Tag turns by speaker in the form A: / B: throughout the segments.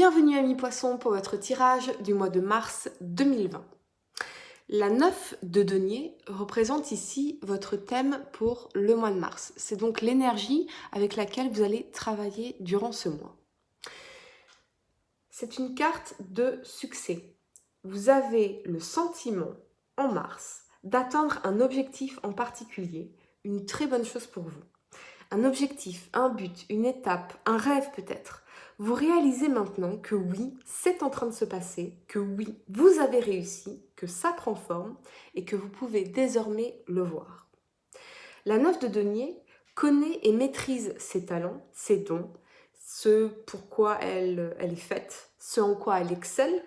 A: Bienvenue amis poissons pour votre tirage du mois de mars 2020. La 9 de denier représente ici votre thème pour le mois de mars. C'est donc l'énergie avec laquelle vous allez travailler durant ce mois. C'est une carte de succès. Vous avez le sentiment en mars d'atteindre un objectif en particulier, une très bonne chose pour vous. Un objectif, un but, une étape, un rêve peut-être. Vous réalisez maintenant que oui, c'est en train de se passer, que oui, vous avez réussi, que ça prend forme et que vous pouvez désormais le voir. La 9 de denier connaît et maîtrise ses talents, ses dons, ce pourquoi elle est faite, ce en quoi elle excelle.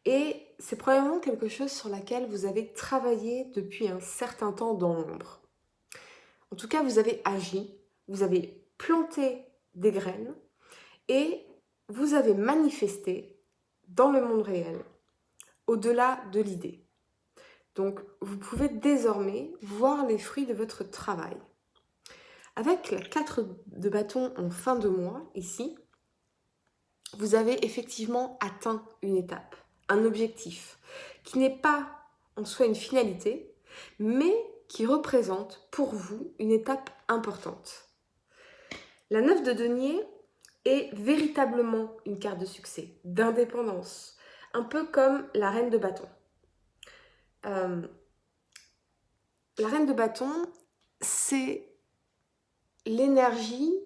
A: Et c'est probablement quelque chose sur laquelle vous avez travaillé depuis un certain temps dans l'ombre. En tout cas, vous avez agi, vous avez planté des graines et vous avez manifesté dans le monde réel, au-delà de l'idée. Donc, vous pouvez désormais voir les fruits de votre travail. Avec la 4 de bâton en fin de mois, ici, vous avez effectivement atteint une étape, un objectif, qui n'est pas en soi une finalité, mais qui représente pour vous une étape importante. La 9 de denier est véritablement une carte de succès, d'indépendance, un peu comme la reine de bâton. La reine de bâton, c'est l'énergie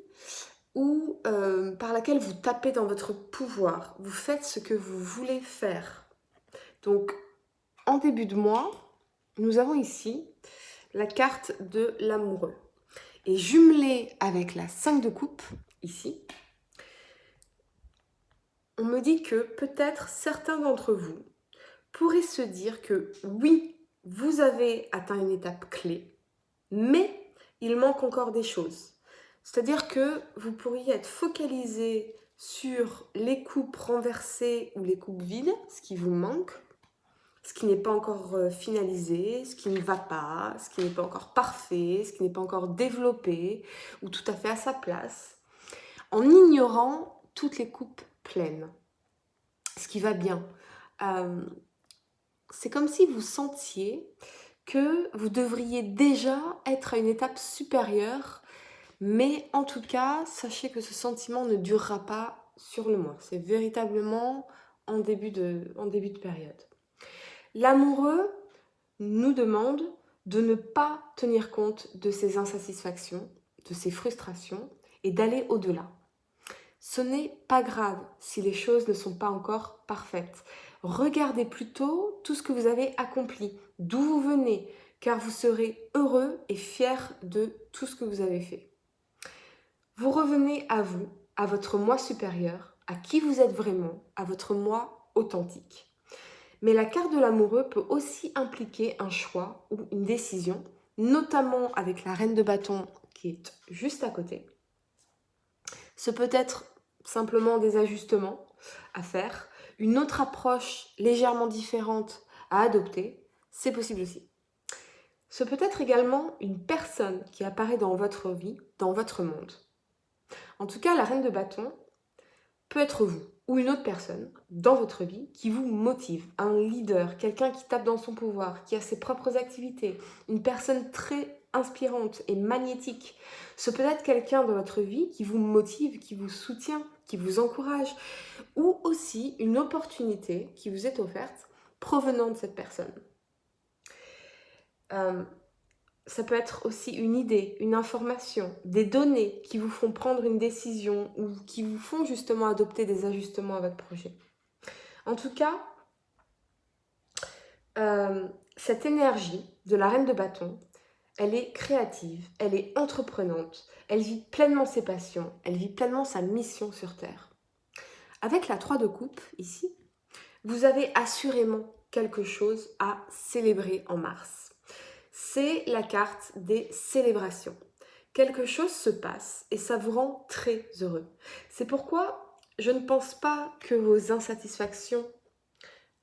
A: par laquelle vous tapez dans votre pouvoir, vous faites ce que vous voulez faire. Donc, en début de mois, nous avons ici la carte de l'amoureux. Et jumelée avec la 5 de coupe, ici, on me dit que peut-être certains d'entre vous pourraient se dire que oui, vous avez atteint une étape clé, mais il manque encore des choses. C'est-à-dire que vous pourriez être focalisé sur les coupes renversées ou les coupes vides, ce qui vous manque, ce qui n'est pas encore finalisé, ce qui ne va pas, ce qui n'est pas encore parfait, ce qui n'est pas encore développé ou tout à fait à sa place, en ignorant toutes les coupes pleines, ce qui va bien. C'est comme si vous sentiez que vous devriez déjà être à une étape supérieure, mais en tout cas, sachez que ce sentiment ne durera pas sur le mois. C'est véritablement en début de période. L'amoureux nous demande de ne pas tenir compte de ses insatisfactions, de ses frustrations et d'aller au-delà. Ce n'est pas grave si les choses ne sont pas encore parfaites. Regardez plutôt tout ce que vous avez accompli, d'où vous venez, car vous serez heureux et fier de tout ce que vous avez fait. Vous revenez à vous, à votre moi supérieur, à qui vous êtes vraiment, à votre moi authentique. Mais la carte de l'amoureux peut aussi impliquer un choix ou une décision, notamment avec la reine de bâton qui est juste à côté. Ce peut être simplement des ajustements à faire, une autre approche légèrement différente à adopter, c'est possible aussi. Ce peut être également une personne qui apparaît dans votre vie, dans votre monde. En tout cas, la reine de bâton peut être vous ou une autre personne dans votre vie qui vous motive, un leader, quelqu'un qui tape dans son pouvoir, qui a ses propres activités, une personne très inspirante et magnétique. Ce peut être quelqu'un dans votre vie qui vous motive, qui vous soutient, qui vous encourage, ou aussi une opportunité qui vous est offerte provenant de cette personne. Ça peut être aussi une idée, une information, des données qui vous font prendre une décision ou qui vous font justement adopter des ajustements à votre projet. En tout cas, cette énergie de la reine de bâton, elle est créative, elle est entreprenante, elle vit pleinement ses passions, elle vit pleinement sa mission sur Terre. Avec la 3 de coupe, ici, vous avez assurément quelque chose à célébrer en mars. C'est la carte des célébrations. Quelque chose se passe et ça vous rend très heureux. C'est pourquoi je ne pense pas que vos insatisfactions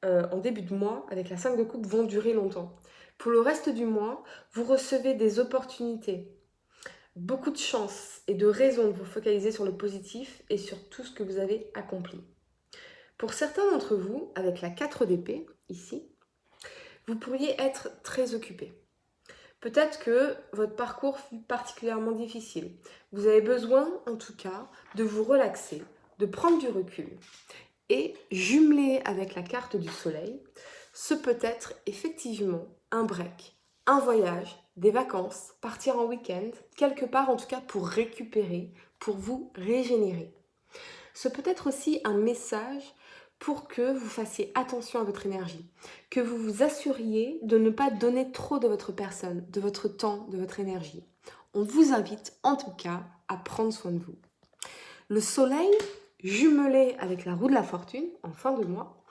A: en début de mois, avec la 5 de coupe, vont durer longtemps. Pour le reste du mois, vous recevez des opportunités, beaucoup de chance et de raisons de vous focaliser sur le positif et sur tout ce que vous avez accompli. Pour certains d'entre vous, avec la 4 d'épée, ici, vous pourriez être très occupé. Peut-être que votre parcours fut particulièrement difficile. Vous avez besoin, en tout cas, de vous relaxer, de prendre du recul. Et jumelé avec la carte du soleil, ce peut être effectivement un break, un voyage, des vacances, partir en week-end, quelque part en tout cas pour récupérer, pour vous régénérer. Ce peut être aussi un message pour que vous fassiez attention à votre énergie, que vous vous assuriez de ne pas donner trop de votre personne, de votre temps, de votre énergie. On vous invite en tout cas à prendre soin de vous. Le soleil, jumelé avec la roue de la fortune en fin de mois,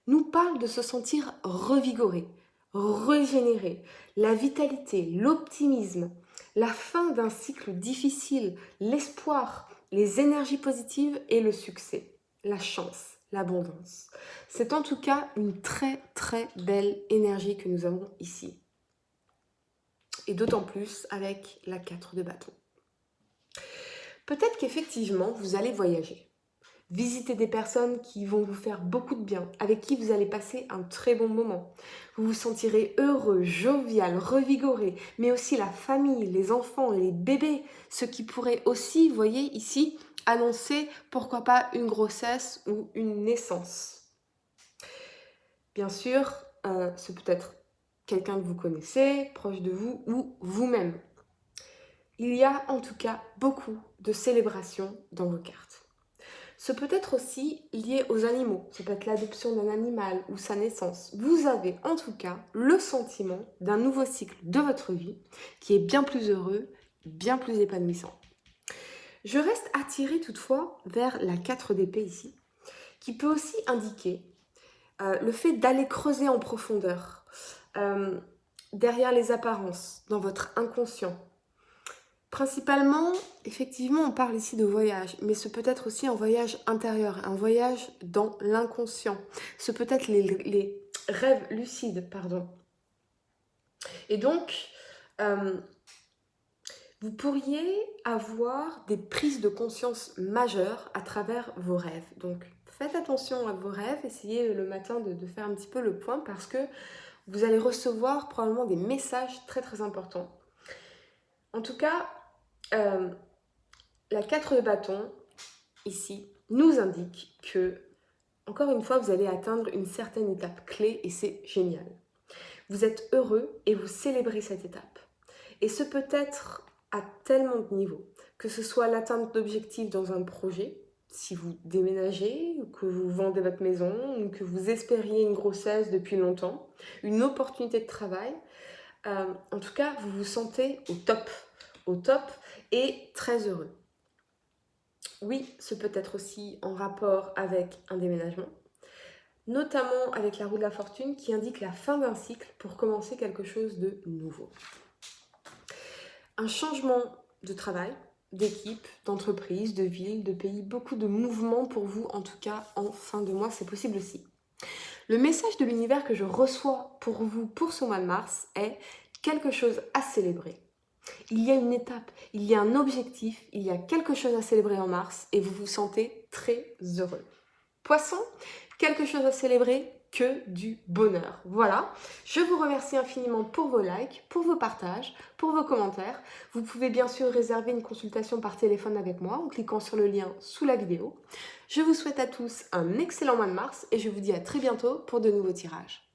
A: nous parle de se sentir revigoré, régénéré, la vitalité, l'optimisme, la fin d'un cycle difficile, l'espoir, les énergies positives et le succès, la chance, l'abondance. C'est en tout cas une très très belle énergie que nous avons ici. Et d'autant plus avec la 4 de bâton. Peut-être qu'effectivement, vous allez voyager. Visitez des personnes qui vont vous faire beaucoup de bien, avec qui vous allez passer un très bon moment. Vous vous sentirez heureux, jovial, revigoré, mais aussi la famille, les enfants, les bébés, ce qui pourrait aussi, vous voyez ici, annoncer pourquoi pas une grossesse ou une naissance. Bien sûr, ce peut être quelqu'un que vous connaissez, proche de vous ou vous-même. Il y a en tout cas beaucoup de célébrations dans vos cartes. Ce peut être aussi lié aux animaux, ça peut être l'adoption d'un animal ou sa naissance. Vous avez en tout cas le sentiment d'un nouveau cycle de votre vie qui est bien plus heureux, bien plus épanouissant. Je reste attirée toutefois vers la 4 d'épée ici, qui peut aussi indiquer le fait d'aller creuser en profondeur, derrière les apparences, dans votre inconscient. Principalement, effectivement, on parle ici de voyage, mais ce peut être aussi un voyage intérieur, un voyage dans l'inconscient. Ce peut être les rêves lucides, pardon. Et donc, vous pourriez avoir des prises de conscience majeures à travers vos rêves. Donc, faites attention à vos rêves, essayez le matin de faire un petit peu le point parce que vous allez recevoir probablement des messages très très importants. En tout cas, la 4 de bâton, ici, nous indique que, encore une fois, vous allez atteindre une certaine étape clé et c'est génial. Vous êtes heureux et vous célébrez cette étape. Et ce peut être à tellement de niveaux, que ce soit l'atteinte d'objectifs dans un projet, si vous déménagez, ou que vous vendez votre maison, ou que vous espériez une grossesse depuis longtemps, une opportunité de travail. En tout cas, vous vous sentez au top et très heureux. Oui, ce peut être aussi en rapport avec un déménagement, notamment avec la roue de la fortune qui indique la fin d'un cycle pour commencer quelque chose de nouveau. Un changement de travail, d'équipe, d'entreprise, de ville, de pays, beaucoup de mouvements pour vous, en tout cas en fin de mois, c'est possible aussi. Le message de l'univers que je reçois pour vous pour ce mois de mars est quelque chose à célébrer. Il y a une étape, il y a un objectif, il y a quelque chose à célébrer en mars et vous vous sentez très heureux. Poisson, quelque chose à célébrer, que du bonheur. Voilà, je vous remercie infiniment pour vos likes, pour vos partages, pour vos commentaires. Vous pouvez bien sûr réserver une consultation par téléphone avec moi en cliquant sur le lien sous la vidéo. Je vous souhaite à tous un excellent mois de mars et je vous dis à très bientôt pour de nouveaux tirages.